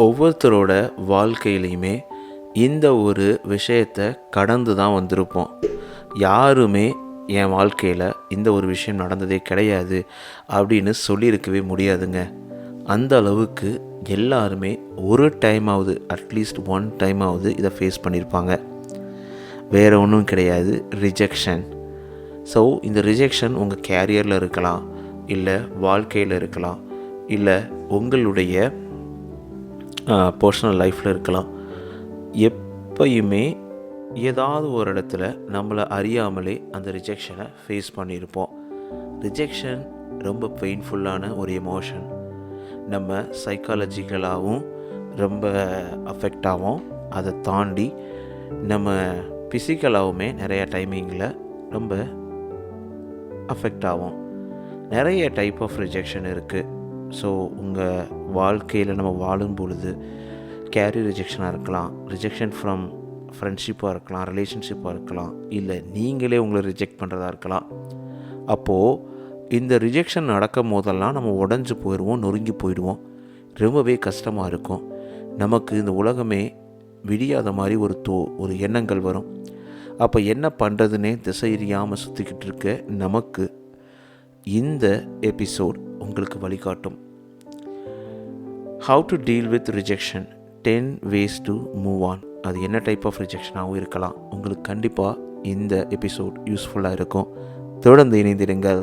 ஒவ்வொருத்தரோட வாழ்க்கையிலையுமே இந்த ஒரு விஷயத்தை கடந்து தான் வந்திருப்போம். யாருமே என் வாழ்க்கையில் இந்த ஒரு விஷயம் நடந்ததே கிடையாது அப்படின்னு சொல்லியிருக்கவே முடியாதுங்க. அந்த அளவுக்கு எல்லாருமே ஒரு டைமாவது, அட்லீஸ்ட் ஒன் டைமாவது இதை ஃபேஸ் பண்ணியிருப்பாங்க. வேறு ஒன்றும் கிடையாது, ரிஜெக்ஷன். ஸோ இந்த ரிஜெக்ஷன் உங்கள் கேரியரில் இருக்கலாம், இல்லை வாழ்க்கையில் இருக்கலாம், இல்லை உங்களுடைய பர்சனல் லைஃப்பில் இருக்கலாம். எப்பயுமே ஏதாவது ஒரு இடத்துல நம்மளை அறியாமலே அந்த ரிஜெக்ஷனை ஃபேஸ் பண்ணியிருப்போம். ரிஜெக்ஷன் ரொம்ப பெயின்ஃபுல்லான ஒரு எமோஷன். நம்ம சைக்காலஜிக்கலாகவும் ரொம்ப அஃபெக்ட் ஆகும். அதை தாண்டி நம்ம ஃபிசிக்கலாகவுமே நிறைய டைமிங்கில் ரொம்ப அஃபெக்ட் ஆகும். நிறைய டைப் ஆஃப் ரிஜெக்ஷன் இருக்குது. ஸோ உங்கள் வாழ்க்கையில் நம்ம வாழும் பொழுது கேரியர் ரிஜெக்ஷனாக இருக்கலாம், ரிஜெக்ஷன் ஃப்ரம் ஃப்ரெண்ட்ஷிப்பாக இருக்கலாம், ரிலேஷன்ஷிப்பாக இருக்கலாம், இல்லை நீங்களே உங்களை ரிஜெக்ட் பண்ணுறதா இருக்கலாம். அப்போது இந்த ரிஜெக்ஷன் நடக்கும் போதெல்லாம் நம்ம உடஞ்சி போயிடுவோம், நொறுங்கி போயிடுவோம். ரொம்பவே கஷ்டமாக இருக்கும். நமக்கு இந்த உலகமே விடியாத மாதிரி ஒரு எண்ணங்கள் வரும். அப்போ என்ன பண்ணுறதுன்னே திசை எறியாமல் சுற்றிக்கிட்டு இருக்க நமக்கு இந்த எபிசோட் உங்களுக்கு வழிகாட்டும். How to deal with rejection, 10 ways to move on. அது என்ன டைப் ஆஃப் ரிஜெக்ஷனாகவும் இருக்கலாம். உங்களுக்கு கண்டிப்பாக இந்த எபிசோட் யூஸ்ஃபுல்லாக இருக்கும். தொடர்ந்து இணைந்திருங்கள்.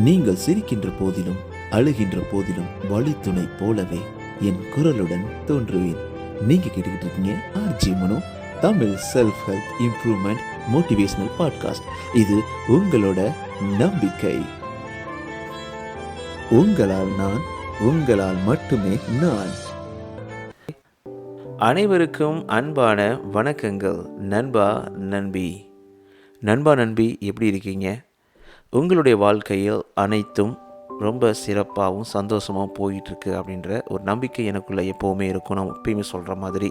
நீங்கள் சிரிக்கின்ற போதிலும் அழுகின்ற போதிலும் வழித்துணை போலவே என் குரலுடன் தோன்றுவேன். நீங்க கேட்டுக்கிட்டு இருக்கீங்க RJ Mano, Tamil self help improvement motivational podcast. இது உங்களோட நம்பிக்கை. உங்களால் நான், உங்களால் மட்டுமே நான். அனைவருக்கும் அன்பான வணக்கங்கள். நண்பா நண்பி எப்படி இருக்கீங்க? உங்களுடைய வாழ்க்கையில் அனைத்தும் ரொம்ப சிறப்பாகவும் சந்தோஷமாகவும் போயிட்டுருக்கு அப்படின்ற ஒரு நம்பிக்கை எனக்குள்ளே எப்போவுமே இருக்கும். நான் எப்பயுமே சொல்கிற மாதிரி.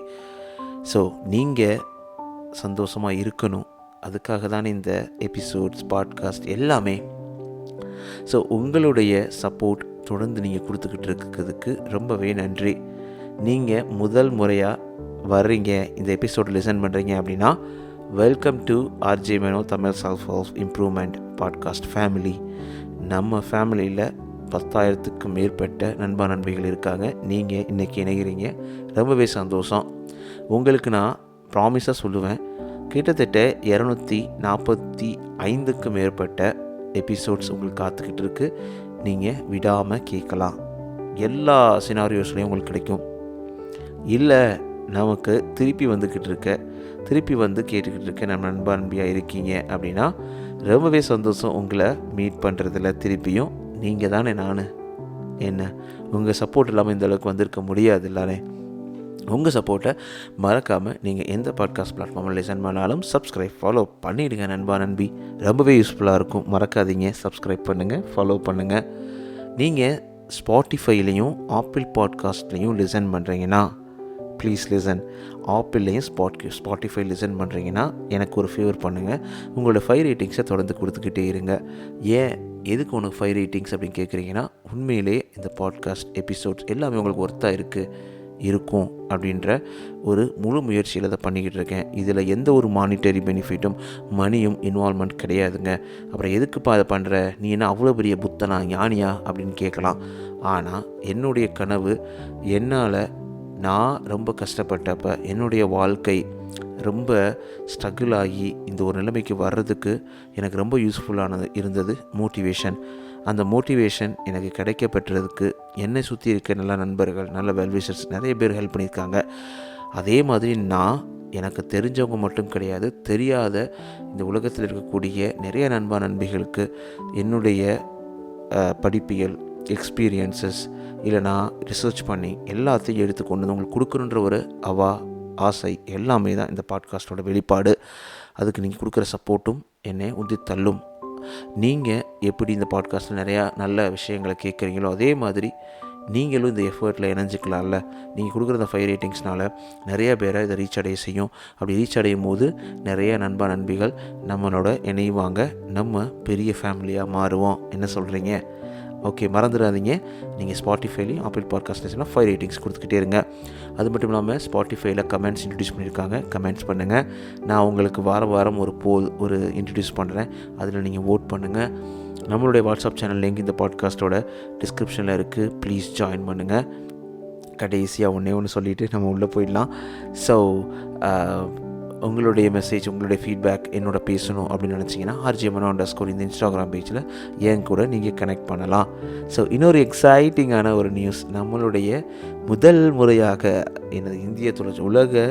ஸோ நீங்கள் சந்தோஷமாக இருக்கணும். அதுக்காக தான் இந்த எபிசோட்ஸ், பாட்காஸ்ட் எல்லாமே. ஸோ உங்களுடைய சப்போர்ட் தொடர்ந்து நீங்கள் கொடுத்துக்கிட்டு இருக்கிறதுக்கு ரொம்பவே நன்றி. நீங்கள் முதல் முறையாக வர்றீங்க, இந்த எபிசோட் லிசன் பண்ணுறீங்க அப்படின்னா welcome to RJ Mano, Tamil self help improvement podcast family. நம்ம ஃபேமிலியில் 10,000க்கு மேற்பட்ட நண்பா நண்பிகள் இருக்காங்க. நீங்கள் இன்றைக்கி இணைகிறீங்க, ரொம்பவே சந்தோஷம். உங்களுக்கு நான் ப்ராமிஸாக சொல்லுவேன், கிட்டத்தட்ட 245க்கு மேற்பட்ட எபிசோட்ஸ் உங்களுக்கு காத்துக்கிட்டு இருக்குது. நீங்கள் விடாமல் கேட்கலாம். எல்லா சினாரியோஸ்லையும் உங்களுக்கு கிடைக்கும். இல்லை நமக்கு திருப்பி வந்து கேட்டுக்கிட்டு இருக்க நம்ம நண்பா நண்பியாக இருக்கீங்க அப்படின்னா ரொம்பவே சந்தோஷம். உங்களை மீட் பண்ணுறதில்ல திருப்பியும். நீங்கள் தானே நான், என்ன உங்கள் சப்போர்ட் இல்லாமல் இந்த அளவுக்கு வந்திருக்க முடியாது இல்லைனே. உங்கள் சப்போர்ட்டை மறக்காமல் நீங்கள் எந்த பாட்காஸ்ட் பிளாட்ஃபார்மில் லிசன் பண்ணாலும் சப்ஸ்கிரைப், ஃபாலோ பண்ணிவிடுங்க நண்பா நண்பி. ரொம்பவே யூஸ்ஃபுல்லாக இருக்கும். மறக்காதீங்க, சப்ஸ்கிரைப் பண்ணுங்கள், ஃபாலோ பண்ணுங்கள். நீங்கள் ஸ்பாட்டிஃபைலையும் ஆப்பிள் பாட்காஸ்ட்லேயும் லிசன் பண்ணுறீங்கன்னா ப்ளீஸ் லிசன். ஆப்பிள்லேயும் ஸ்பாட்டிஃபை லிசன் பண்ணுறீங்கன்னா எனக்கு ஒரு ஃபேவர் பண்ணுங்கள். உங்களோட 5 ரேட்டிங்ஸை தொடர்ந்து கொடுத்துக்கிட்டே இருங்க. எதுக்கு உனக்கு 5 ரேட்டிங்ஸ் அப்படின்னு கேட்குறீங்கன்னா, உண்மையிலே இந்த பாட்காஸ்ட் எபிசோட்ஸ் எல்லாமே உங்களுக்கு ஒர்த்தாக இருக்கும் அப்படின்ற ஒரு முழு முயற்சியில் அதை பண்ணிக்கிட்டு இருக்கேன். இதில் எந்த ஒரு மானிட்டரி பெனிஃபிட்டும், மணியும் இன்வால்மெண்ட் கிடையாதுங்க. அப்புறம் எதுக்குப்பா அதை பண்ணுற, நீ என்ன அவ்வளோ பெரிய புத்தனா, ஞானியா அப்படின்னு கேட்கலாம். ஆனால் என்னுடைய கனவு, நான் ரொம்ப கஷ்டப்பட்டப்ப என்னுடைய வாழ்க்கை ரொம்ப ஸ்ட்ரகிள் ஆகி இந்த ஒரு நிலைமைக்கு வர்றதுக்கு எனக்கு ரொம்ப இருந்தது மோட்டிவேஷன். அந்த மோட்டிவேஷன் எனக்கு கிடைக்கப்பெற்றதுக்கு என்னை சுற்றி இருக்க நல்ல நண்பர்கள், நல்ல வெல்விஷர்ஸ் நிறைய பேர் ஹெல்ப் பண்ணியிருக்காங்க. அதே மாதிரி எனக்கு தெரிஞ்சவங்க மட்டும் கிடையாது, தெரியாத இந்த உலகத்தில் இருக்கக்கூடிய நிறைய நண்பா நண்பிகளுக்கு என்னுடைய படிப்பியல், எக்ஸ்பீரியன்சஸ், இல்லைனா ரிசர்ச் பண்ணி எல்லாத்தையும் எடுத்து கொண்டு வந்து உங்களுக்கு கொடுக்கணுன்ற ஒரு ஆசை எல்லாமே தான் இந்த பாட்காஸ்ட்டோட வெளிப்பாடு. அதுக்கு நீங்கள் கொடுக்குற சப்போர்ட்டும் என்னை உந்தி தள்ளும். நீங்கள் எப்படி இந்த பாட்காஸ்ட்டில் நிறையா நல்ல விஷயங்களை கேட்குறீங்களோ அதே மாதிரி நீங்களும் இந்த எஃபர்ட்டில் இணைஞ்சிக்கலாம்ல. நீங்கள் கொடுக்குற இந்த 5 ரேட்டிங்ஸ்னால் நிறையா பேரை இதை ரீச் அடைய செய்யும். அப்படி ரீச் அடையும் போது நிறைய நண்பா நண்பிகள் நம்மளோட இணைவாங்க. நம்ம பெரிய ஃபேமிலியாக மாறுவோம். என்ன சொல்கிறீங்க? ஓகே, மறந்துடாதீங்க. நீங்கள் ஸ்பாட்டிஃபைலையும் ஆப்பிள் பாட்காஸ்ட்லாம் 5 ரேட்டிங்ஸ் கொடுத்துக்கிட்டே இருங்க. அது மட்டும் இல்லாமல் ஸ்பாட்டிஃபைல கமெண்ட்ஸ் இன்ட்ரடியூஸ் பண்ணியிருக்காங்க. கமெண்ட்ஸ் பண்ணுங்கள். நான் உங்களுக்கு வாரம் ஒரு இன்ட்ரடியூஸ் பண்ணுறேன். அதில் நீங்கள் ஓட் பண்ணுங்கள். நம்மளுடைய வாட்ஸ்அப் சேனல் லிங்க் இந்த பாட்காஸ்ட்டோட டிஸ்கிரிப்ஷனில் இருக்குது. ப்ளீஸ் ஜாயின் பண்ணுங்கள். கடைசியாக ஒன்று சொல்லிவிட்டு நம்ம உள்ளே போயிடலாம். ஸோ உங்களுடைய மெசேஜ், உங்களுடைய ஃபீட்பேக் என்னோட பேசணும் அப்படின்னு நினச்சிங்கன்னா RJ_Mano_ இந்த இன்ஸ்டாகிராம் பேஜில் என் கூட நீங்கள் கனெக்ட் பண்ணலாம். ஸோ இன்னொரு எக்ஸைட்டிங்கான ஒரு நியூஸ், நம்மளுடைய முதல் முறையாக இந்திய உலக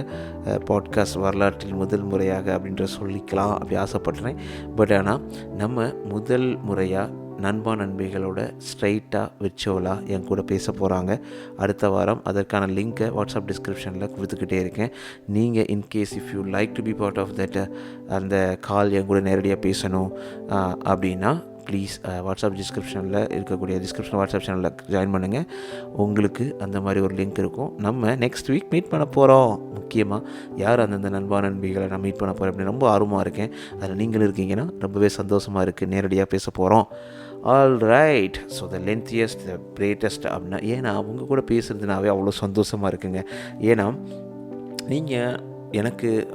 பாட்காஸ்ட் வரலாற்றில் முதல் முறையாக அப்படின்ற சொல்லிக்கலாம் அப்படி ஆசைப்படுறேன். பட் ஆனால் நம்ம முதல் முறையாக நண்பா நண்பிகளோட ஸ்ட்ரைட்டாக விர்ச்சுவலாக என் கூட பேச போகிறாங்க அடுத்த வாரம். அதற்கான லிங்க்கை வாட்ஸ்அப் டிஸ்கிரிப்ஷனில் கொடுத்துக்கிட்டே இருக்கேன். நீங்கள் in case if you like to be part of that அந்த கால் என் கூட நேரடியாக பேசணும் அப்படின்னா ப்ளீஸ் வாட்ஸ்அப் டிஸ்கிரிப்ஷன் வாட்ஸ்அப் சேனலில் ஜாயின் பண்ணுங்கள். உங்களுக்கு அந்த மாதிரி ஒரு லிங்க் இருக்கும். நம்ம நெக்ஸ்ட் வீக் மீட் பண்ண போகிறோம். முக்கியமாக யார் அந்தந்த நண்பா நண்பிகளை நான் மீட் பண்ண போகிறேன் அப்படின்னு ரொம்ப ஆர்வமாக இருக்கேன். அதில் நீங்கள் இருக்கீங்கன்னா ரொம்பவே சந்தோஷமாக இருக்குது. நேரடியாக பேச போகிறோம். All right. So the lengthiest the greatest அப்படின்னா ஏன்னா அவங்க கூட பேசுகிறதுனாவே அவ்வளோ சந்தோஷமாக இருக்குங்க. ஏன்னா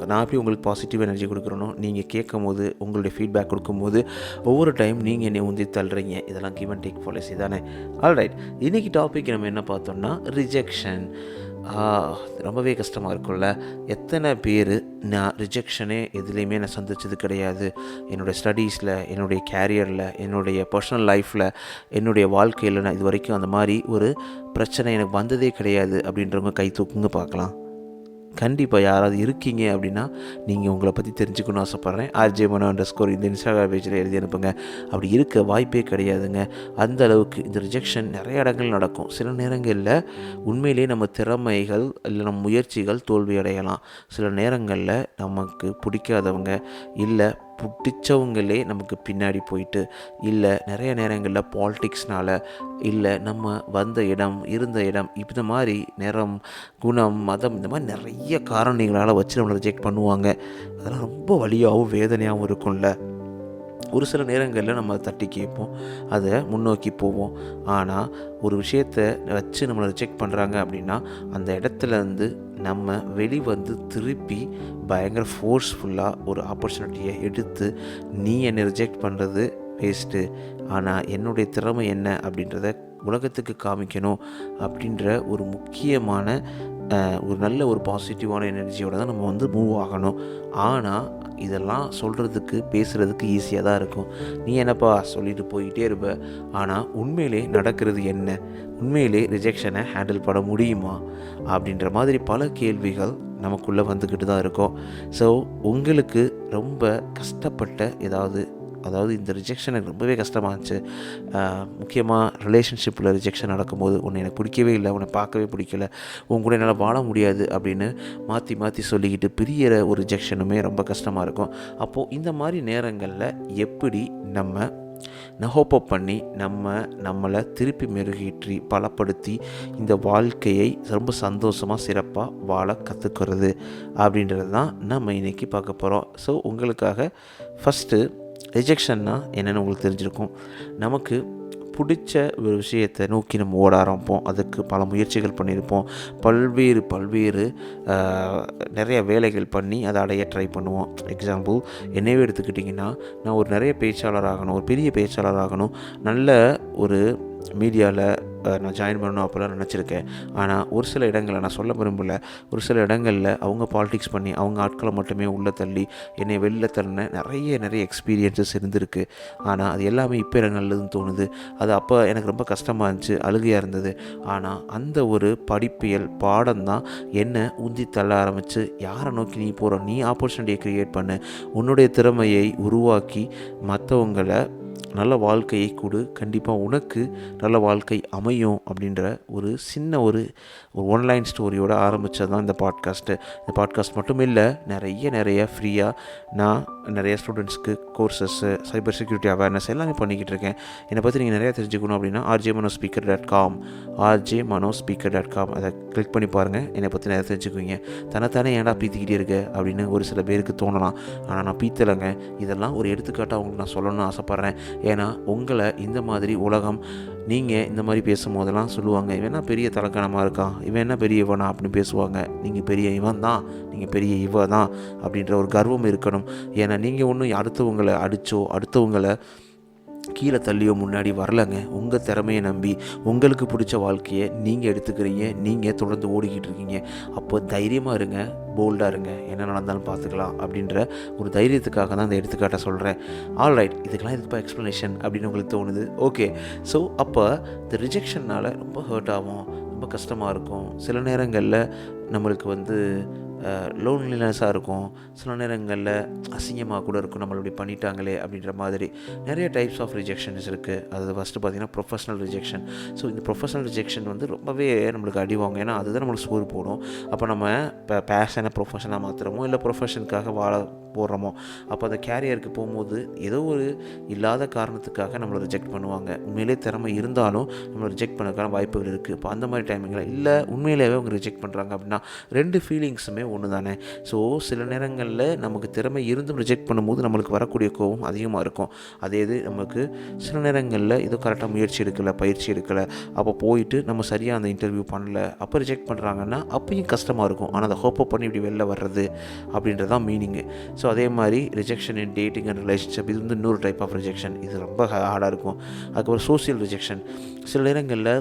நான் எப்படி உங்களுக்கு பாசிட்டிவ் எனர்ஜி கொடுக்குறனோ, நீங்கள் கேட்கும் போது உங்களுடைய ஃபீட்பேக் கொடுக்கும்போது ஒவ்வொரு டைம் நீங்கள் என்னை உந்தி தள்ளுறீங்க. இதெல்லாம் கிவ் அண்ட் டேக் பாலிசி தானே. ஆல்ரைட், இன்றைக்கி டாபிக் நம்ம என்ன பார்த்தோம்னா ரிஜெக்ஷன். ரொம்பவே கஷ்டமாக இருக்கும்ல. எத்தனை பேர் நான் ரிஜெக்ஷனே எதுலேயுமே நான் சந்தித்தது கிடையாது. என்னுடைய ஸ்டடீஸில், என்னுடைய கேரியரில், என்னுடைய பர்சனல் லைஃப்பில், என்னுடைய வாழ்க்கையில் நான் இது வரைக்கும் அந்த மாதிரி ஒரு பிரச்சனை எனக்கு வந்ததே கிடையாது அப்படின்றவங்க கை தூக்குங்க பார்க்கலாம். கண்டிப்பாக யாராவது இருக்கீங்க அப்படின்னா நீங்கள் உங்களை பற்றி தெரிஞ்சுக்கணும்னு ஆசைப்பட்றேன். RJ_Mano_ இந்த இன்ஸ்டாகிராம் பேஜில் எழுதி அனுப்புங்க. அப்படி இருக்க வாய்ப்பே கிடையாதுங்க. அந்த அளவுக்கு இந்த ரிஜெக்ஷன் நிறைய இடங்கள் நடக்கும். சில நேரங்களில் உண்மையிலே நம்ம திறமைகள் இல்லை நம்ம முயற்சிகள் தோல்வி அடையலாம். சில நேரங்களில் நமக்கு பிடிக்காதவங்க இல்லை பிடிச்சவங்களே நமக்கு பின்னாடி போயிட்டு, இல்லை நிறைய நேரங்களில் பாலிட்டிக்ஸ்னால், இல்லை நம்ம வந்த இடம், இருந்த இடம், இந்த மாதிரி நிறம், குணம், மதம், இந்த மாதிரி நிறைய காரணங்களால் வச்சு நம்மளை ரிஜெக்ட் பண்ணுவாங்க. அதெல்லாம் ரொம்ப வலியாகவும் வேதனையாகவும் இருக்கும்ல. ஒரு சில நேரங்களில் நம்ம அதை தட்டி கேட்போம், அதை முன்னோக்கி போவோம். ஆனால் ஒரு விஷயத்தை வச்சு நம்மளை ரிஜெக்ட் பண்ணுறாங்க அப்படின்னா அந்த இடத்துலேருந்து நம்ம வெளிவந்து திருப்பி பயங்கர ஃபோர்ஸ்ஃபுல்லாக ஒரு ஆப்பர்ச்சுனிட்டியை எடுத்து, நீ என்னை ரிஜெக்ட் பண்ணுறது வேஸ்ட்டு, ஆனால் என்னுடைய திறமை என்ன அப்படின்றத உலகத்துக்கு காமிக்கணும் அப்படின்ற ஒரு முக்கியமான ஒரு நல்ல ஒரு பாசிட்டிவான எனர்ஜியோடு தான் நம்ம மூவ் ஆகணும். ஆனால் இதெல்லாம் சொல்கிறதுக்கு, பேசுகிறதுக்கு ஈஸியாக தான் இருக்கும். நீ என்னப்பா சொல்லிட்டு போயிட்டே இருப்ப, ஆனால் உண்மையிலே நடக்கிறது என்ன? உண்மையிலே ரிஜெக்ஷனை ஹேண்டில் பண்ண முடியுமா அப்படின்ற மாதிரி பல கேள்விகள் நமக்குள்ளே வந்துக்கிட்டு தான் இருக்கும். ஸோ உங்களுக்கு ரொம்ப கஷ்டப்பட்ட அதாவது இந்த ரிஜெக்ஷன் எனக்கு ரொம்பவே கஷ்டமாக இருந்துச்சு. முக்கியமாக ரிலேஷன்ஷிப்பில் ரிஜெக்ஷன் நடக்கும்போது, உன்னை எனக்கு பிடிக்கவே இல்லை, உன்னை பார்க்கவே பிடிக்கல, உன் கூட என்னால் வாழ முடியாது அப்படின்னு மாற்றி சொல்லிக்கிட்டு பிரியிற ஒரு ரிஜெக்ஷனுமே ரொம்ப கஷ்டமாக இருக்கும். அப்போது இந்த மாதிரி நேரங்களில் எப்படி நம்ம ஹோப்பப் பண்ணி நம்மளை திருப்பி மெருகேற்றி பலப்படுத்தி இந்த வாழ்க்கையை ரொம்ப சந்தோஷமாக சிறப்பாக வாழ கற்றுக்கிறது அப்படின்றது தான் நம்ம இன்றைக்கி பார்க்க போகிறோம். ஸோ உங்களுக்காக ஃபஸ்ட்டு ரிஜெக்ஷன்னா என்னென்னு உங்களுக்கு தெரிஞ்சிருக்கும். நமக்கு பிடிச்ச ஒரு விஷயத்தை நோக்கி நம்ம ஓட ஆரம்பிப்போம். அதுக்கு பல முயற்சிகள் பண்ணியிருப்போம். பல்வேறு நிறைய வேலைகள் பண்ணி அதை அடைய ட்ரை பண்ணுவோம். எக்ஸாம்பிள் என்னவே எடுத்துக்கிட்டிங்கன்னா, நான் ஒரு நிறைய பேச்சாளர் ஆகணும், ஒரு பெரிய பேச்சாளர் ஆகணும், நல்ல ஒரு மீடியாவில் நான் ஜாயின் பண்ணணும் அப்போல்லாம் நினச்சிருக்கேன். ஆனால் ஒரு சில இடங்களில், நான் சொல்ல விரும்பல, ஒரு சில இடங்களில் அவங்க பாலிடிக்ஸ் பண்ணி அவங்க ஆட்களை மட்டுமே உள்ளே தள்ளி என்னை வெளியில் தள்ளின நிறைய எக்ஸ்பீரியன்ஸஸ் இருந்திருக்கு. ஆனால் அது எல்லாமே இப்போ எனக்கு நல்லதுன்னு தோணுது. அது அப்போ எனக்கு ரொம்ப கஷ்டமாக இருந்துச்சு, அழுகையாக இருந்தது. ஆனால் அந்த ஒரு படிப்பியல் பாடம் தான் என்னை உந்தி தள்ள ஆரம்பித்து, யாரை நோக்கி நீ போகிற, நீ ஆப்பர்ச்சுனிட்டியை க்ரியேட் பண்ணு, உன்னுடைய திறமையை உருவாக்கி மற்றவங்களை நல்ல வாழ்க்கையை கொடு, கண்டிப்பாக உனக்கு நல்ல வாழ்க்கை அமையும் அப்படின்ற ஒரு சின்ன ஒரு ஒன்லைன் ஸ்டோரியோடு ஆரம்பித்தது தான் இந்த பாட்காஸ்ட்டு. இந்த பாட்காஸ்ட் மட்டும் இல்லை, நிறைய ஃப்ரீயாக நான் நிறைய ஸ்டூடெண்ட்ஸ்க்கு கோர்சஸ்ஸு, சைபர் செக்யூரிட்டி அவேர்னஸ் எல்லாமே பண்ணிக்கிட்டு இருக்கேன். என்னை பற்றி நீங்கள் நிறையா தெரிஞ்சுக்கணும் அப்படின்னா rjmanospeaker.com rjmanospeaker.com அதை கிளிக் பண்ணி பாருங்கள். என்னை பற்றி நிறையா தெரிஞ்சுக்குவீங்க. தன்னைத்தானே ஏன்டா பீத்திக்கிட்டே இருக்க அப்படின்னு ஒரு சில பேருக்கு தோணலாம். ஆனால் நான் பீத்தலைங்க. இதெல்லாம் ஒரு எடுத்துக்காட்டாக உங்களுக்கு நான் சொல்லணும்னு ஆசைப்பட்றேன். ஏன்னா உங்களை இந்த மாதிரி உலகம் நீங்கள் இந்த மாதிரி பேசும்போதெல்லாம் சொல்லுவாங்க, இவன் என்ன பெரிய தலக்கணமாக இருக்கான், இவன் என்ன பெரிய இவனா அப்படின்னு பேசுவாங்க. நீங்கள் பெரிய இவன் தான், நீங்கள் பெரிய இவ தான் அப்படின்ற ஒரு கர்வம் இருக்கணும். ஏன்னா நீங்கள் ஒன்றும் அடுத்தவங்களை அடித்தோ அடுத்தவங்களை கீழே தள்ளியோ முன்னாடி வரலங்க. உங்கள் திறமையை நம்பி உங்களுக்கு பிடிச்ச வாழ்க்கையை நீங்கள் எடுத்துக்கிறீங்க, நீங்கள் தொடர்ந்து ஓடிக்கிட்டு இருக்கீங்க. அப்போ தைரியமாக இருங்க, போல்டாக இருங்க, என்ன நடந்தாலும் பார்த்துக்கலாம் அப்படின்ற ஒரு தைரியத்துக்காக தான் இந்த எடுத்துக்காட்டை சொல்கிறேன். ஆல்ரைட், இதுக்கெல்லாம் இதுக்கு எக்ஸ்ப்ளனேஷன் அப்படின்னு உங்களுக்கு தோணுது. ஓகே, ஸோ அப்போ இந்த ரிஜெக்ஷன்னால் ரொம்ப ஹர்ட் ஆகும், ரொம்ப கஷ்டமாக இருக்கும். சில நேரங்களில் நம்மளுக்கு லோன்லினஸாக இருக்கும். சில நேரங்களில் அசிங்கமாக கூட இருக்கும், நம்மளை இப்படி பண்ணிட்டாங்களே அப்படின்ற மாதிரி. நிறைய டைப்ஸ் ஆஃப் ரிஜெக்ஷன்ஸ் இருக்குது. அது ஃபஸ்ட்டு பார்த்திங்கன்னா ப்ரொஃபஷனல் ரிஜெக்ஷன். ஸோ இந்த ப்ரொஃபஷனல் ரிஜெக்ஷன் ரொம்பவே நம்மளுக்கு அடிவாங்க. ஏன்னா அதுதான் நம்மளுக்கு சோறு போடும். அப்போ நம்ம இப்போ பேஷனை ப்ரொஃபஷனாக மாற்றுறோமோ இல்லை ப்ரொஃபஷனுக்காக வாழ போடுறோமோ, அப்போ அந்த கேரியருக்கு போகும்போது ஏதோ ஒரு இல்லாத காரணத்துக்காக நம்மளை ரிஜெக்ட் பண்ணுவாங்க. உண்மையிலே திறமை இருந்தாலும் நம்மளை ரிஜெக்ட் பண்ணதுக்கான வாய்ப்புகள் இருக்குது. இப்போ அந்த மாதிரி டைமிங்கில் இல்லை உண்மையிலேயே அவங்க ரிஜெக்ட் பண்ணுறாங்க அப்படின்னா ரெண்டு ஃபீலிங்ஸுமே ஒன்று தானே. ஸோ சில நேரங்களில் நமக்கு திறமை இருந்தும் ரிஜெக்ட் பண்ணும்போது நம்மளுக்கு வரக்கூடிய கோபம் அதிகமாக இருக்கும். அதே இது நமக்கு சில நேரங்களில் ஏதோ கரெக்டாக முயற்சி எடுக்கலை, பயிற்சி எடுக்கலை, அப்போ போயிட்டு நம்ம சரியாக அந்த இன்டர்வியூ பண்ணல, அப்போ ரிஜெக்ட் பண்ணுறாங்கன்னா அப்பயும் கஷ்டமாக இருக்கும். ஆனால் அதை ஹோப்பப் பண்ணி இப்படி வெளில வர்றது அப்படின்றதான் மீனிங்கு. ஸோ அதே மாதிரி rejection in dating and relationship, இது இன்னொரு டைப் ஆஃப் ரிஜெக்ஷன். இது ரொம்ப ஹார்டாக இருக்கும். அதுக்கப்புறம் சோசியல் ரிஜெக்ஷன். சில நேரங்களில்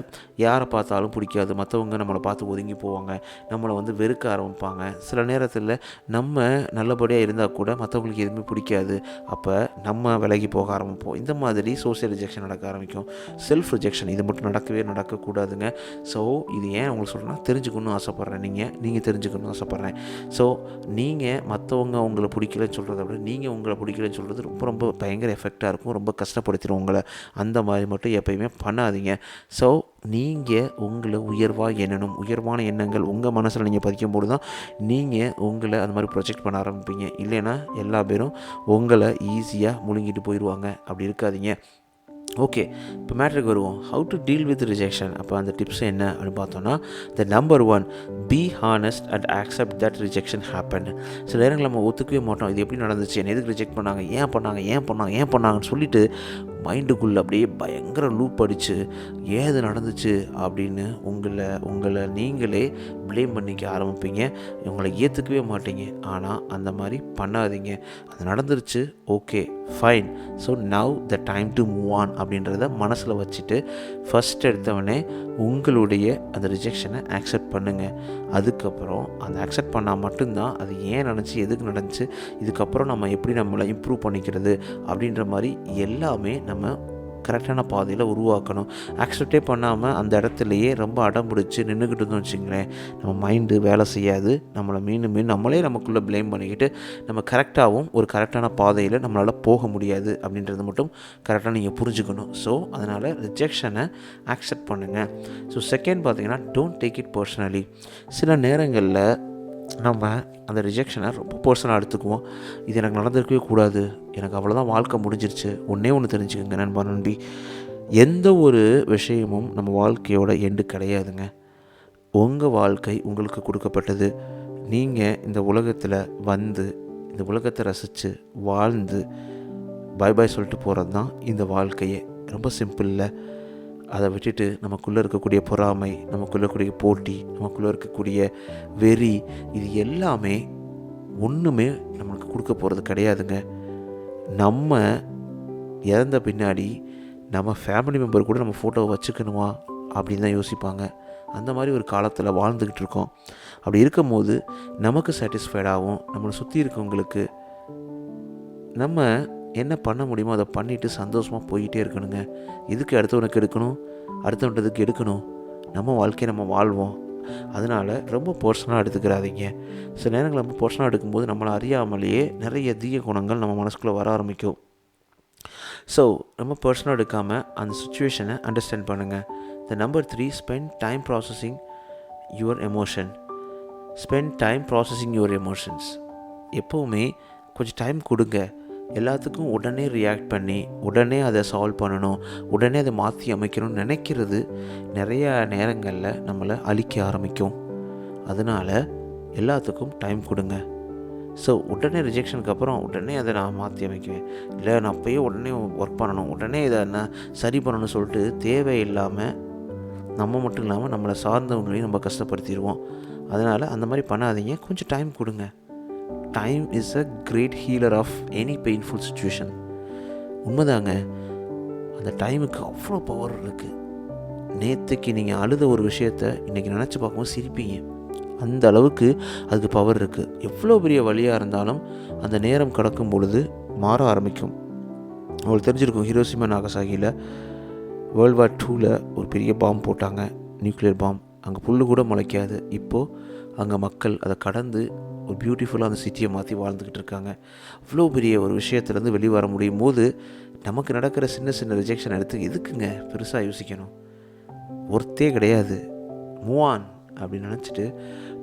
யாரை பார்த்தாலும் பிடிக்காது, மற்றவங்க நம்மளை பார்த்து ஒதுங்கி போவாங்க, நம்மளை வெறுக்க ஆரம்பிப்பாங்க. சில நேரத்தில் நம்ம நல்லபடியாக இருந்தால் கூட மற்றவங்களுக்கு எதுவுமே பிடிக்காது, அப்போ நம்ம விலகி போக ஆரம்பிப்போம். இந்த மாதிரி சோசியல் ரிஜெக்ஷன் நடக்க ஆரம்பிக்கும். செல்ஃப் ரிஜெக்ஷன் இது மட்டும் நடக்கக்கூடாதுங்க. ஸோ இது ஏன் உங்களுக்கு சொல்கிறேன்னா தெரிஞ்சுக்கணும்னு ஆசைப்பட்றேன். நீங்கள் தெரிஞ்சுக்கணும்னு ஆசைப்பட்றேன். ஸோ நீங்கள் மற்றவங்க உங்களை பிடிக்கலன்னு சொல்கிறத விட நீங்கள் உங்களை பிடிக்கலன்னு சொல்கிறது ரொம்ப ரொம்ப பயங்கர எஃபெக்டாக இருக்கும், ரொம்ப கஷ்டப்படுத்திடும் உங்களை. அந்த மாதிரி மட்டும் எப்பயுமே பண்ணாதீங்க. ஸோ நீங்கள் உங்களை உயர்வாக எண்ணணும். உயர்வான எண்ணங்கள் உங்கள் மனசில் நீங்கள் பதிக்கும்போது தான் நீங்கள் உங்களை அந்த மாதிரி ப்ரொஜெக்ட் பண்ண ஆரம்பிப்பீங்க. இல்லைன்னா எல்லா பேரும் உங்களை ஈஸியாக முழுங்கிட்டு போயிடுவாங்க. அப்படி இருக்காதீங்க. ஓகே, இப்போ மேட்ருக்கு வருவோம். How to deal with rejection. அப்போ அந்த டிப்ஸ் என்ன அப்படின்னு பார்த்தோன்னா, the number 1, be honest and accept that rejection happen. சில நேரங்கள் நம்ம ஒத்துக்கவே மாட்டோம். இது எப்படி நடந்துச்சு, என்ன எதுக்கு ரிஜெக்ட் பண்ணாங்க, ஏன் பண்ணாங்கன்னு சொல்லிட்டு மைண்டுக்குள்ளே அப்படியே பயங்கர லூப் அடித்து ஏது நடந்துச்சு அப்படின்னு உங்களை நீங்களே ப்ளேம் பண்ணிக்க ஆரம்பிப்பீங்க. உங்களை ஏற்றுக்கவே மாட்டீங்க. ஆனால் அந்த மாதிரி பண்ணாதீங்க. அது நடந்துருச்சு, okay fine, so now the time to move on அப்படின்றத மனசில் வச்சுட்டு ஃபஸ்ட் எடுத்தவொடனே உங்களுடைய அந்த ரிஜெக்ஷனை ஆக்செப்ட் பண்ணுங்கள். அதுக்கப்புறம் அந்த ஆக்செப்ட் பண்ணால் மட்டும்தான் அது ஏன் நடந்துச்சு, எதுக்கு நடந்துச்சு, இதுக்கப்புறம் நம்ம எப்படி நம்மளை இம்ப்ரூவ் பண்ணிக்கிறது அப்படின்ற மாதிரி எல்லாமே நம்ம கரெக்டான பாதையில் உருவாக்கணும். ஆக்செப்டே பண்ணாமல் அந்த இடத்துலையே ரொம்ப அடம் பிடிச்சி நின்றுக்கிட்டு இருந்தோம் வச்சுங்களேன், நம்ம மைண்டு வேலை செய்யாது. நம்மளை மீண்டும் நம்மளே நமக்குள்ளே ப்ளேம் பண்ணிக்கிட்டு நம்ம கரெக்டாகவும் ஒரு கரெக்டான பாதையில் நம்மளால் போக முடியாது அப்படின்றது மட்டும் கரெக்டாக நீங்கள் புரிஞ்சுக்கணும். ஸோ அதனால் ரிஜெக்ஷனை ஆக்செப்ட் பண்ணுங்கள். ஸோ செகண்ட் பார்த்தீங்கன்னா, டோன்ட் டேக் இட் பர்சனலி. சில நேரங்களில் நம்ம அந்த ரிஜெக்ஷனை ரொம்ப பர்சனலாக எடுத்துக்குவோம். இது எனக்கு நடந்திருக்கவே கூடாது, எனக்கு அவ்வளோதான், வாழ்க்கை முடிஞ்சிருச்சு. ஒன்று தெரிஞ்சுக்கோங்க நண்பி, எந்த ஒரு விஷயமும் நம்ம வாழ்க்கையோட எண்டு கிடையாதுங்க. உங்கள் வாழ்க்கை உங்களுக்கு கொடுக்கப்பட்டது. நீங்கள் இந்த உலகத்தில் இந்த உலகத்தை ரசித்து வாழ்ந்து பாய் சொல்லிட்டு போகிறது தான் இந்த வாழ்க்கையே. ரொம்ப சிம்பிளில் அதை விட்டுட்டு நமக்குள்ளே இருக்கக்கூடிய பொறாமை, நமக்குள்ளே இருக்கக்கூடிய போட்டி, நமக்குள்ளே இருக்கக்கூடிய வெறி, இது எல்லாமே ஒன்றுமே நம்மளுக்கு கொடுக்க போகிறது கிடையாதுங்க. நம்ம இறந்த பின்னாடி நம்ம ஃபேமிலி மெம்பர் கூட நம்ம ஃபோட்டோவை வச்சுக்கணுமா அப்படின்னு தான் யோசிப்பாங்க. அந்த மாதிரி ஒரு காலத்தில் வாழ்ந்துக்கிட்டு இருக்கோம். அப்படி இருக்கும்போது நமக்கு சாட்டிஸ்ஃபைடாகவும் நம்மளை சுற்றி இருக்கவங்களுக்கு நம்ம என்ன பண்ண முடியுமோ அதை பண்ணிவிட்டு சந்தோஷமாக போய்கிட்டே இருக்கணுங்க. இதுக்கு அடுத்தவனுக்கு எடுக்கணும், அடுத்தவன்றதுக்கு எடுக்கணும். நம்ம வாழ்க்கையை நம்ம வாழ்வோம். அதனால் ரொம்ப பர்சனலாக எடுத்துக்கிறாதீங்க. சில நேரங்கள் நம்ம பர்சனலாக எடுக்கும்போது நம்மளை அறியாமலேயே நிறைய தீய குணங்கள் நம்ம மனசுக்குள்ளே வர ஆரம்பிக்கும். ஸோ நம்ம பர்சனலாக எடுக்காமல் அந்த சுச்சுவேஷனை அண்டர்ஸ்டாண்ட் பண்ணுங்கள். The number 3, spend time processing your emotion. Spend time processing your emotions. எப்போவுமே கொஞ்சம் டைம் கொடுங்க. எல்லாத்துக்கும் உடனே ரியாக்ட் பண்ணி உடனே அதை சால்வ் பண்ணணும், உடனே அதை மாற்றி அமைக்கணும்னு நினைக்கிறது நிறையா நேரங்களில் நம்மளை அழிக்க ஆரம்பிக்கும். அதனால் எல்லாத்துக்கும் டைம் கொடுங்க. ஸோ உடனே ரிஜெக்ஷனுக்கு அப்புறம் உடனே அதை நான் மாற்றி அமைக்குவேன், இல்லை நான் அப்போயே உடனே ஒர்க் பண்ணணும், உடனே இதை நான் சரி பண்ணணும்னு சொல்லிட்டு தேவையில்லாமல் நம்ம மட்டும் இல்லாமல் நம்மளை சார்ந்தவங்களையும் நம்ம கஷ்டப்படுத்திடுவோம். அதனால் அந்த மாதிரி பண்ணாதீங்க. கொஞ்சம் டைம் கொடுங்க. Time is a great healer of any painful situation. உண்மைதாங்க, அந்த டைமுக்கு அவ்வளோ பவர் இருக்குது. நேற்றுக்கு நீங்கள் அழுத ஒரு விஷயத்தை இன்றைக்கி நினச்சி பார்க்கும்போது சிரிப்பீங்க. அந்த அளவுக்கு அதுக்கு பவர் இருக்குது. எவ்வளோ பெரிய வழியாக இருந்தாலும் அந்த நேரம் கடக்கும் பொழுது மாற ஆரம்பிக்கும். உங்களுக்கு தெரிஞ்சிருக்கும், ஹிரோஷிமா நாகசாகியில் வேர்ல்டு வார் 2 ஒரு பெரிய பாம்பு போட்டாங்க, நியூக்ளியர் பாம்பு. அங்கே புல்லு கூட முளைக்காது. இப்போது அங்கே மக்கள் அதை கடந்து ஒரு பியூட்டிஃபுல்லாக அந்த சிட்டியை மாற்றி வாழ்ந்துக்கிட்டு இருக்காங்க. அவ்வளோ பெரிய ஒரு விஷயத்துலேருந்து வெளியே வர முடியும் போது நமக்கு நடக்கிற சின்ன சின்ன ரிஜெக்ஷன் எடுத்து எதுக்குங்க பெருசாக யோசிக்கணும்? ஒர்த்தே கிடையாது. மூவ் ஆன் அப்படின்னு நினச்சிட்டு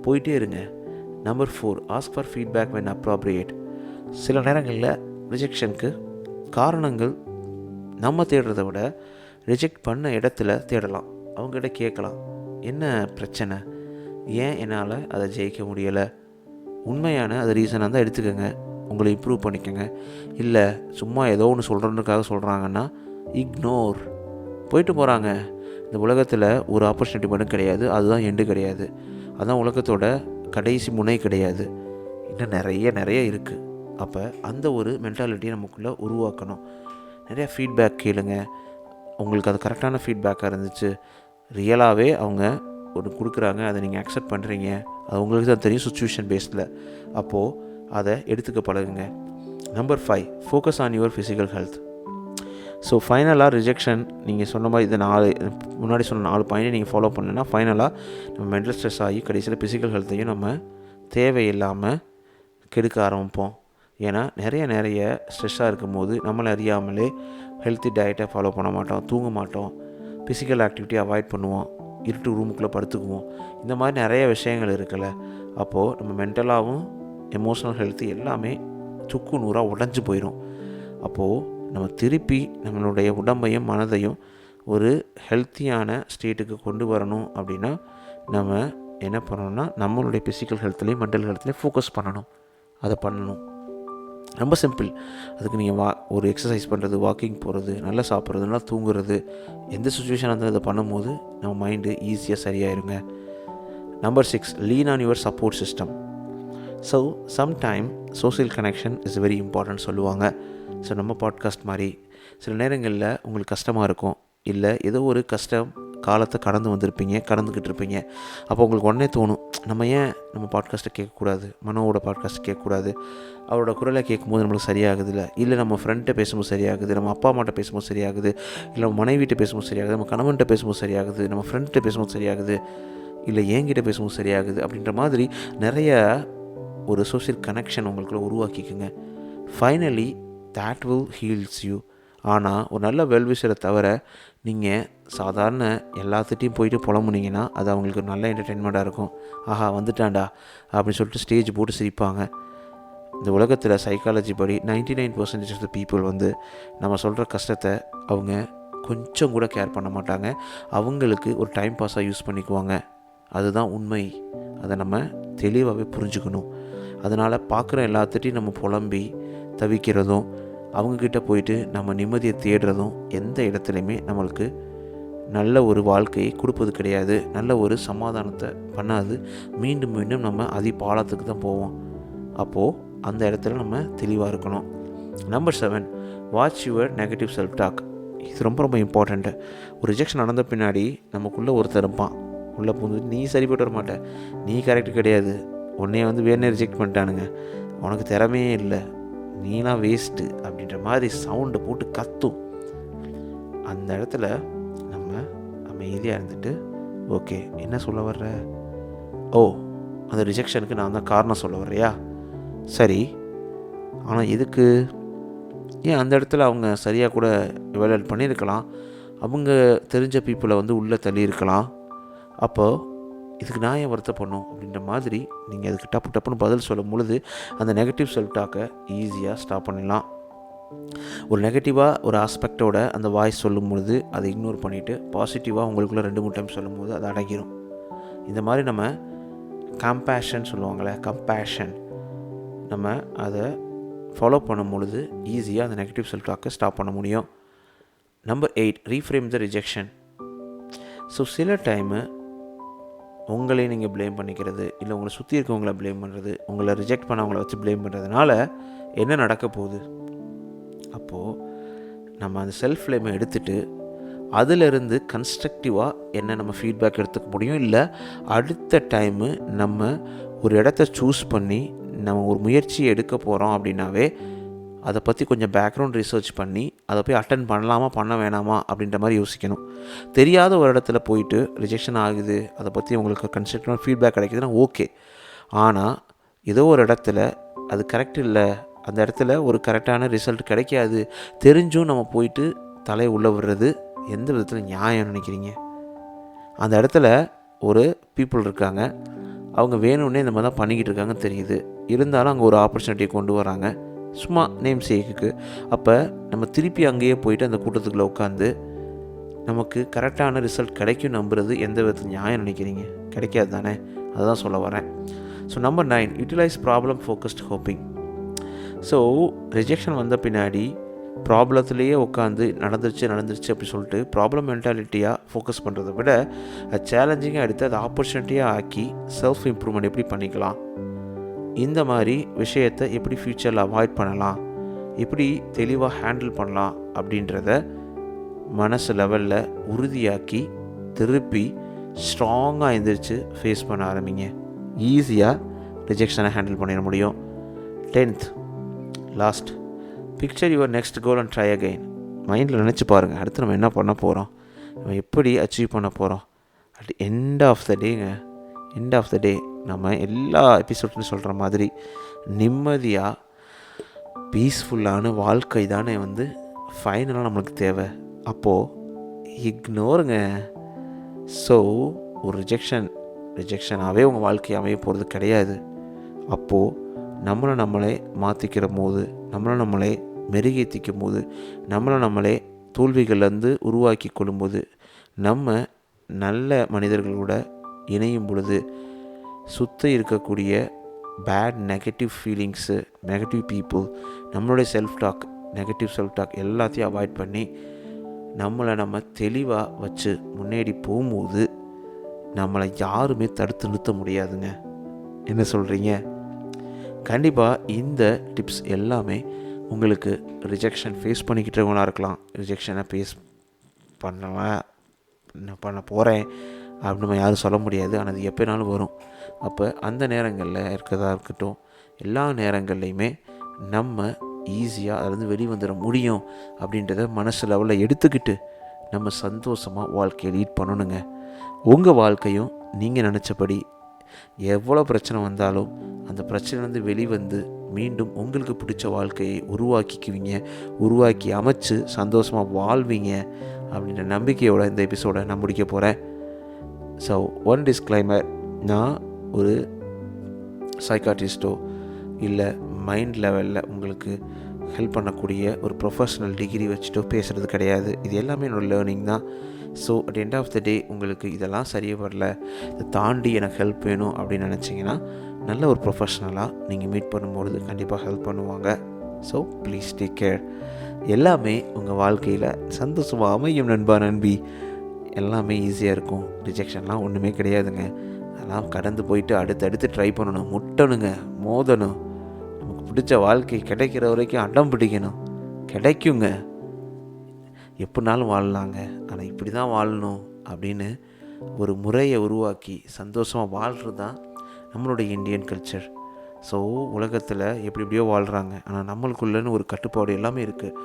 போயிட்டே இருங்க. Number 4, ask for feedback when appropriate. சில நேரங்களில் ரிஜெக்ஷனுக்கு காரணங்கள் நம்ம தேடுறதை விட ரிஜெக்ட் பண்ண இடத்துல தேடலாம். அவங்ககிட்ட கேட்கலாம், என்ன பிரச்சனை, ஏன் என்னால் அதை ஜெயிக்க முடியலை? உண்மையான அது ரீசனாக இருந்தால் எடுத்துக்கோங்க, உங்களை இம்ப்ரூவ் பண்ணிக்கோங்க. இல்லை சும்மா ஏதோ ஒன்று சொல்கிறதுக்காக சொல்கிறாங்கன்னா இக்னோர். போயிட்டு போகிறாங்க. இந்த உலகத்தில் ஒரு ஆப்பர்ச்சுனிட்டி மட்டும் கிடையாது, அதுதான் எண்டு கிடையாது, அதுதான் உலகத்தோட கடைசி முனை கிடையாது. இன்னும் நிறைய இருக்குது. அப்போ அந்த ஒரு மென்டாலிட்டியை நமக்குள்ளே உருவாக்கணும். நிறையா ஃபீட்பேக் கேளுங்க. உங்களுக்கு அது கரெக்டான ஃபீட்பேக்காக இருந்துச்சு, ரியலாகவே அவங்க ஒரு கொடுக்குறாங்க, அதை நீங்கள் அக்செப்ட் பண்ணுறீங்க, அது உங்களுக்கு தான் தெரியும் சுச்சுவேஷன் பேஸில், அப்போது அதை எடுத்துக்க பழகுங்க. Number 5, focus on your physical health. So ஃபைனலாக ரிஜெக்ஷன் நீங்கள் சொன்ன மாதிரி இந்த முன்னாடி சொன்ன 4 பாயிண்ட்டை நீங்கள் ஃபாலோ பண்ணலைன்னா ஃபைனலாக நம்ம மென்டல் ஸ்ட்ரெஸ் ஆகி கடைசியில் ஃபிசிக்கல் ஹெல்த்தையும் நம்ம தேவையில்லாமல் கெடுக்க ஆரம்பிப்போம். ஏன்னா நிறைய ஸ்ட்ரெஸ்ஸாக இருக்கும் போது நம்மளை அறியாமலே ஹெல்த்தி டயட்டை ஃபாலோ பண்ண மாட்டோம், தூங்க மாட்டோம், ஃபிசிக்கல் ஆக்டிவிட்டி அவாய்ட் பண்ணுவோம், இருட்டு ரூமுக்குள்ளே படுத்துக்குவோம். இந்த மாதிரி நிறைய விஷயங்கள் இருக்குல்ல. அப்போது நம்ம மென்டலாகவும் எமோஷ்னல் ஹெல்த்து எல்லாமே சுக்கு நூறாக உடஞ்சி போயிடும். அப்போது நம்ம திருப்பி நம்மளுடைய உடம்பையும் மனதையும் ஒரு ஹெல்த்தியான ஸ்டேட்டுக்கு கொண்டு வரணும் அப்படின்னா நம்ம என்ன பண்ணணும்னா நம்மளுடைய ஃபிசிக்கல் ஹெல்த்லேயும் மென்டல் ஹெல்த்லேயும் ஃபோக்கஸ் பண்ணணும். அதை பண்ணணும். ரொம்ப சிம்பிள். அதுக்கு நீங்கள் ஒரு எக்ஸசைஸ் பண்ணுறது, வாக்கிங் போகிறது, நல்லா சாப்பிட்றது, நல்லா தூங்குறது, எந்த சுச்சுவேஷனாக இருந்தாலும் இதை பண்ணும்போது நம்ம மைண்டு ஈஸியாக சரியாயிருங்க. Number 6, lean on your support system. So sometime social connection is very important சொல்லுவாங்க. ஸோ நம்ம பாட்காஸ்ட் மாதிரி சில நேரங்களில் உங்களுக்கு கஷ்டமாக இருக்கும், இல்லை ஏதோ ஒரு கஷ்டம் காலத்தை கடந்துக்கிட்டு இருப்பீங்க. அப்போ உங்களுக்கு உடனே தோணும், நம்ம ஏன் நம்ம பாட்காஸ்ட்டை கேட்கக்கூடாது, மனோவோட பாட்காஸ்ட் கேட்கக்கூடாது, அவரோட குரலை கேட்கும்போது நம்மளுக்கு சரியாகுது, இல்லை நம்ம ஃப்ரெண்ட்டை பேசும்போது சரியாகுது, நம்ம அப்பா அம்மாட்ட பேசும்போது சரியாகுது, இல்லை நம்ம மனைவிட்ட பேசும்போது சரியாகுது, நம்ம கணவன்கிட்ட பேசும்போது சரியாகுது, நம்ம ஃப்ரெண்ட்கிட்ட பேசும்போது சரியாகுது, இல்லை என்கிட்ட பேசும்போது சரியாகுது. அப்படின்ற மாதிரி நிறைய ஒரு சோஷியல் கனெக்ஷன் உங்களுக்குள்ள உருவாக்கிக்குங்க. Finally that will heals you. ஆனால் ஒரு நல்ல வெல்விஷரை தவிர நீங்கள் சாதாரண எல்லாத்துட்டையும் போயிட்டு புலம்புனீங்கன்னா அது அவங்களுக்கு ஒரு நல்ல என்டர்டெயின்மெண்ட்டாக இருக்கும். ஆஹா வந்துட்டான்டா அப்படின்னு சொல்லிட்டு ஸ்டேஜ் போட்டு சிரிப்பாங்க. இந்த உலகத்தில் சைக்காலஜி படி 99% ஆஃப் த பீப்புள் நம்ம சொல்கிற கஷ்டத்தை அவங்க கொஞ்சம் கூட கேர் பண்ண மாட்டாங்க. அவங்களுக்கு ஒரு டைம் பாஸாக யூஸ் பண்ணிக்குவாங்க. அதுதான் உண்மை. அதை நம்ம தெளிவாகவே புரிஞ்சுக்கணும். அதனால் பார்க்குற எல்லாத்துட்டையும் நம்ம புலம்பி தவிக்கிறதும், அவங்கக்கிட்ட போயிட்டு நம்ம நிம்மதியை தேடுறதும் எந்த இடத்துலையுமே நம்மளுக்கு நல்ல ஒரு வாழ்க்கையை கொடுப்பது கிடையாது, நல்ல ஒரு சமாதானத்தை பண்ணாது. மீண்டும் மீண்டும் நம்ம பாலத்துக்கு தான் போவோம். அப்போது அந்த இடத்துல நம்ம தெளிவாக இருக்கணும். Number 7, watch your negative self talk. இது ரொம்ப ரொம்ப இம்பார்ட்டண்ட்டு. ஒரு ரிஜெக்ஷன் நடந்த பின்னாடி நமக்குள்ளே ஒருத்தர் இருப்பான், உள்ளே பூந்து நீ சரிப்பட்டு வர மாட்டே, நீ கரெக்டு கிடையாது, உன்னைய வேணே ரிஜெக்ட் பண்ணிட்டானுங்க, உனக்கு திறமையே இல்லை, நீலாம் வேஸ்ட்டு அப்படின்ற மாதிரி சவுண்டை போட்டு கத்தும். அந்த இடத்துல நம்ம அமைதியாக இருந்துட்டு, ஓகே என்ன சொல்ல வர்ற, ஓ அந்த ரிஜெக்ஷனுக்கு நான் தான் காரணம் சொல்ல வர்றியா, சரி ஆனால் எதுக்கு, ஏன் அந்த இடத்துல அவங்க சரியாக கூட எவாலுவேட் பண்ணியிருக்கலாம், அவங்க தெரிஞ்ச பீப்புளை உள்ளே தள்ளியிருக்கலாம், அப்போது இதுக்கு நான் ஏன் வருத்தப்படணும் அப்படின்ற மாதிரி நீங்கள் அதுக்கு டப்புன்னு பதில் சொல்லும் பொழுது அந்த நெகட்டிவ் செல்ஃப் டாக்கை ஈஸியாக ஸ்டாப் பண்ணிடலாம். ஒரு நெகட்டிவாக ஒரு ஆஸ்பெக்டோட அந்த வாய்ஸ் சொல்லும்பொழுது அதை இக்னோர் பண்ணிவிட்டு பாசிட்டிவாக உங்களுக்குள்ளே 2-3 டைம் சொல்லும்போது அது அடங்கிடும். இந்த மாதிரி நம்ம கம்பேஷன் சொல்லுவாங்களே, கம்பேஷன், நம்ம அதை ஃபாலோ பண்ணும் பொழுது ஈஸியாக அந்த நெகட்டிவ் செல்ஃப் டாக்கை ஸ்டாப் பண்ண முடியும். நம்பர் 8, ரீஃப்ரேம் த ரிஜெக்ஷன். ஸோ சில டைமு உங்களே நீங்கள் ப்ளேம் பண்ணிக்கிறது, இல்லை உங்களை சுற்றி இருக்கவங்கள ப்ளேம் பண்ணுறது, உங்களை ரிஜெக்ட் பண்ணவங்கள வச்சு ப்ளேம் பண்ணுறதுனால என்ன நடக்க போகுது? அப்போது நம்ம அந்த செல்ஃப் ப்ளேமை எடுத்துகிட்டு அதிலிருந்து கன்ஸ்ட்ரக்டிவாக என்ன நம்ம ஃபீட்பேக் எடுத்துக்க முடியும், இல்லை அடுத்த டைமு நம்ம ஒரு இடத்த சூஸ் பண்ணி நம்ம ஒரு முயற்சி எடுக்க போகிறோம் அப்படின்னாவே அதை பற்றி கொஞ்சம் பேக்ரவுண்ட் ரிசர்ச் பண்ணி அதை போய் அட்டன் பண்ணலாமா பண்ண வேணாமா அப்படின்ற மாதிரி யோசிக்கணும். தெரியாத ஒரு இடத்துல போயிட்டு ரிஜெக்ஷன் ஆகுது, அதை பற்றி உங்களுக்கு கன்ஸ்ட்ரக்டிவான ஃபீட்பேக் கிடைக்குதுன்னா ஓகே. ஆனால் ஏதோ ஒரு இடத்துல அது கரெக்ட் இல்லை, அந்த இடத்துல ஒரு கரெக்டான ரிசல்ட் கிடைக்காது தெரிஞ்சும் நம்ம போயிட்டு தலையை உள்ளே விடுறது எந்த விதத்தில் நியாயம் நினைக்கிறீங்க? அந்த இடத்துல ஒரு பீப்புள் இருக்காங்க, அவங்க வேணும்னே இந்த மாதிரி தான் பண்ணிக்கிட்டு இருக்காங்கன்னு தெரியுது, இருந்தாலும் அங்கே ஒரு ஆப்பர்ச்சுனிட்டியை கொண்டு வராங்க சும்மா நேம் சேக்குக்கு. அப்போ நம்ம திருப்பி அங்கேயே போயிட்டு அந்த கூட்டத்துக்குள்ளே உட்காந்து நமக்கு கரெக்டான ரிசல்ட் கிடைக்கும் நம்புறது எந்த விதத்தில் நியாயம் நினைக்கிறீங்க? கிடைக்காது தானே? அதுதான் சொல்ல வரேன். So number 9, utilise problem focused hoping. So rejection வந்த பின்னாடி ப்ராப்ளத்துலேயே உட்காந்து நடந்துருச்சு அப்படி சொல்லிட்டு ப்ராப்ளம் மென்டாலிட்டியாக ஃபோக்கஸ் பண்ணுறதை விட அது சேலஞ்சிங்காக எடுத்து அதை ஆப்பர்ச்சுனிட்டியாக ஆக்கி செல்ஃப் இம்ப்ரூவ்மெண்ட் எப்படி பண்ணிக்கலாம், இந்த மாதிரி விஷயத்தை எப்படி ஃப்யூச்சரில் அவாய்ட் பண்ணலாம், எப்படி தெளிவாக ஹேண்டில் பண்ணலாம் அப்படின்றத மனசு லெவலில் உறுதியாக்கி திருப்பி ஸ்ட்ராங்காக எழுந்திரிச்சு ஃபேஸ் பண்ண ஆரம்பிங்க. ஈஸியாக ரிஜெக்ஷனை ஹேண்டில் பண்ணிட முடியும். 10th last, picture your next goal and try again. மைண்டில் நினச்சி பாருங்கள், அடுத்து நம்ம என்ன பண்ண போகிறோம், நம்ம எப்படி அச்சீவ் பண்ண போகிறோம். அட் எண்ட் ஆஃப் த டே நம்ம எல்லா எபிசோட்லையும் சொல்கிற மாதிரி நிம்மதியாக பீஸ்ஃபுல்லான வாழ்க்கை தானே ஃபைனலாக நம்மளுக்கு தேவை. அப்போது இக்னோருங்க. ஸோ ஒரு ரிஜெக்ஷனாகவே உங்கள் வாழ்க்கை அமைய போகிறது கிடையாது. அப்போது நம்மளை மாற்றிக்கிற போது, நம்மளை மெருகேற்றிக்கும் போது, நம்மளே தோல்விகள்லேருந்து உருவாக்கி கொள்ளும்போது, நம்ம நல்ல மனிதர்களோட இணையும் பொழுது சுற்றி இருக்கக்கூடிய bad negative feelings, negative people, நம்மளுடைய நெகட்டிவ் செல்ஃப் டாக் எல்லாத்தையும் அவாய்ட் பண்ணி நம்ம தெளிவாக வச்சு முன்னேறி போகும்போது நம்மளை யாருமே தடுத்து நிறுத்த முடியாதுங்க. என்ன சொல்கிறீங்க? கண்டிப்பாக இந்த டிப்ஸ் எல்லாமே உங்களுக்கு ரிஜெக்ஷன் ஃபேஸ் பண்ணிக்கிட்டவங்களாக இருக்கலாம், ரிஜெக்ஷனை ஃபேஸ் பண்ண போகிறேன் அப்படின்னு நம்ம யாரும் சொல்ல முடியாது. ஆனால் அது எப்போனாலும் வரும். அப்போ அந்த நேரங்களில் இருக்கிறதா இருக்கட்டும், எல்லா நேரங்கள்லையுமே நம்ம ஈஸியாக அதுலேருந்து வெளிவந்துட முடியும் அப்படின்றத மனசு லெவலில் எடுத்துக்கிட்டு நம்ம சந்தோஷமாக வாழ்க்கையை லீட் பண்ணணுங்க. உங்கள் வாழ்க்கையும் நீங்கள் நினச்சபடி எவ்வளோ பிரச்சனை வந்தாலும் அந்த பிரச்சனைலேருந்து வெளிவந்து மீண்டும் உங்களுக்கு பிடிச்ச வாழ்க்கையை உருவாக்கி அமைச்சு சந்தோஷமாக வாழ்வீங்க அப்படின்ற நம்பிக்கையோட இந்த எபிசோடை நான் முடிக்க போகிறேன். ஸோ ஒன் டிஸ்க்ளைமர், நான் ஒரு சைக்காட்ரிஸ்ட்டோ இல்லை மைண்ட் லெவலில் உங்களுக்கு ஹெல்ப் பண்ணக்கூடிய ஒரு ப்ரொஃபஷ்னல் டிகிரி வச்சுட்டோ பேசுகிறது கிடையாது. இது எல்லாமே என்னோடய லேர்னிங் தான். So at end of the day உங்களுக்கு இதெல்லாம் சரியாக வரல, இதை தாண்டி எனக்கு ஹெல்ப் வேணும் அப்படின்னு நினச்சிங்கன்னா நல்ல ஒரு ப்ரொஃபஷ்னலாக நீங்கள் மீட் பண்ணும்பொழுது கண்டிப்பாக ஹெல்ப் பண்ணுவாங்க. So please take care. எல்லாமே உங்கள் வாழ்க்கையில் சந்தோஷமாக அமையும் நண்பி. எல்லாமே ஈஸியாக இருக்கும். ரிஜெக்ஷன்லாம் ஒன்றுமே கிடையாதுங்க. அதெல்லாம் கடந்து போயிட்டு அடுத்தடுத்து ட்ரை பண்ணணும், முட்டணுங்க, மோதணும். நமக்கு பிடிச்ச வாழ்க்கை கிடைக்கிற வரைக்கும் அடம் பிடிக்கணும். கிடைக்குங்க, எப்படினாலும் வாழலாங்க. ஆனால் இப்படி தான் வாழணும் அப்படின்னு ஒரு முறையை உருவாக்கி சந்தோஷமாக வாழ்கிறது தான் நம்மளுடைய இந்தியன் கல்ச்சர். ஸோ உலகத்தில் எப்படியோ வாழ்கிறாங்க, ஆனால் நம்மளுக்குள்ளேன்னு ஒரு கட்டுப்பாடு எல்லாமே இருக்குது.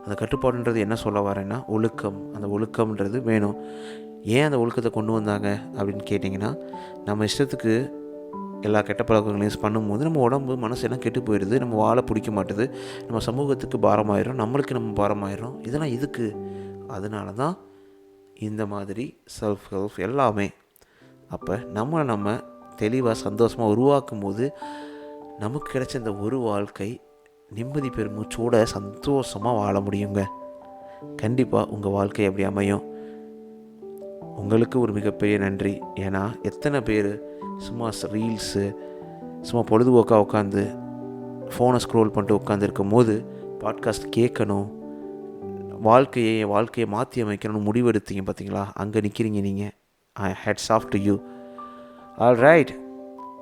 அந்த கட்டுப்பாடுன்றது என்ன சொல்ல வரேன்னா ஒழுக்கம். அந்த ஒழுக்கம்ன்றது வேணும். ஏன் அந்த ஒழுக்கத்தை கொண்டு வந்தாங்க அப்படின்னு கேட்டிங்கன்னா, நம்ம இஷ்டத்துக்கு எல்லா கெட்ட பழக்கங்களையும் பண்ணும்போது நம்ம உடம்பு மனசு எல்லாம் கெட்டு போயிடுது, நம்ம வாழ பிடிக்க மாட்டுது, நம்ம சமூகத்துக்கு பாரமாயிரும், நம்மளுக்கு நம்ம பாரமாயிரும். இதெல்லாம் இதுக்கு. அதனால தான் இந்த மாதிரி செல்ஃப் ஹெல்ப் எல்லாமே. அப்போ நம்ம தெளிவாக சந்தோஷமாக உருவாக்கும் போது நமக்கு கிடைச்ச இந்த ஒரு வாழ்க்கை நிம்மதி பெருமூச்சோட சந்தோஷமாக வாழ முடியுங்க. கண்டிப்பாக உங்கள் வாழ்க்கை அப்படி அமையும். உங்களுக்கு ஒரு மிகப்பெரிய நன்றி. ஏன்னா எத்தனை பேர் சும்மா ரீல்ஸு சும்மா பொழுதுபோக்காக உட்காந்து ஃபோனை ஸ்க்ரோல் பண்ணிட்டு உட்காந்துருக்கும் போது பாட்காஸ்ட் கேட்கணும், என் வாழ்க்கையை மாற்றி அமைக்கணும்னு முடிவெடுத்தீங்க பார்த்தீங்களா, அங்கே நிற்கிறீங்க நீங்கள். Hats off to you. All right,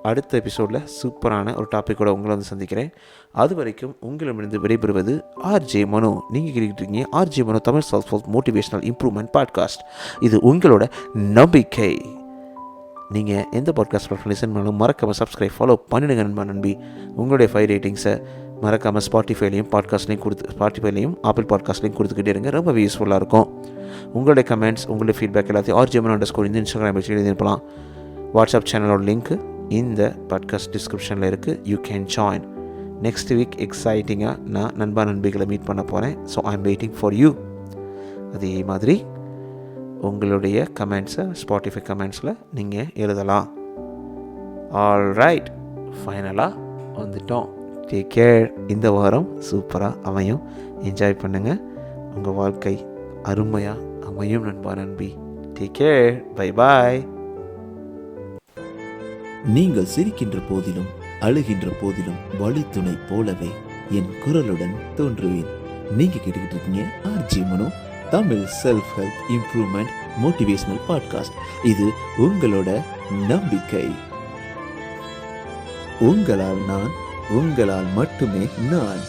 அடுத்த எபிசோடில் சூப்பரான ஒரு டாப்பிக்கோட உங்களை வந்து சந்திக்கிறேன். அது வரைக்கும் உங்களிடமிருந்து விடைபெறுவது ஆர்ஜே மனோ. நீங்கள் கேட்டுக்கிட்டீங்க RJ Mano Tamil self help motivational improvement podcast. இது உங்களோட நம்பிக்கை. நீங்கள் எந்த பாட்காஸ்ட் பிளாட்ஃபார்ம் லிசன் பண்ணாலும் மறக்காமல் சப்ஸ்கிரைப் ஃபாலோ பண்ணிடுங்க நண்பி. உங்களுடைய 5 ரேட்டிங்ஸை மறக்காமல் ஸ்பாட்டிஃபைலையும் ஸ்பாட்டிஃபைலையும் ஆப்பிள் பாட்காஸ்ட்லையும் கொடுத்துக்கிட்டே இருங்க. ரொம்ப யூஸ்ஃபுல்லாக இருக்கும். உங்களுடைய கமெண்ட்ஸ், உங்களுடைய ஃபீட்பேக் எல்லாத்தையும் RJMano_, இந்த இன்ஸ்டாகிராம் பேஜில் எழுதி அனுப்பலாம். வாட்ஸ்அப் சேனலோட லிங்க்கு இந்த பாட்காஸ்ட் டிஸ்கிரிப்ஷனில் இருக்குது. You can join. Next week எக்ஸைட்டிங்காக நான் நண்பிகளை மீட் பண்ண போகிறேன். So I am waiting for you. அதே மாதிரி உங்களுடைய கமெண்ட்ஸை ஸ்பாட்டிஃபை கமெண்ட்ஸில் நீங்கள் எழுதலாம். ஆல் ரைட், ஃபைனலாக வந்துட்டோம். Take care. இந்த வாரம் சூப்பராக அமையும். என்ஜாய் பண்ணுங்கள். உங்கள் வாழ்க்கை அருமையாக அமையும் நண்பி. Take care. Bye bye. நீங்கள் சிரிக்கின்ற போதிலும் அழுகின்ற போதிலும் வழித்துணை போலவே என் குரலுடன் தோன்றுவேன். நீங்க கேட்டுக்கிட்டு இருக்கீங்க RJ Mano Tamil self help improvement motivational podcast. இது உங்களோட நம்பிக்கை. உங்களால் நான், உங்களால் மட்டுமே நான்.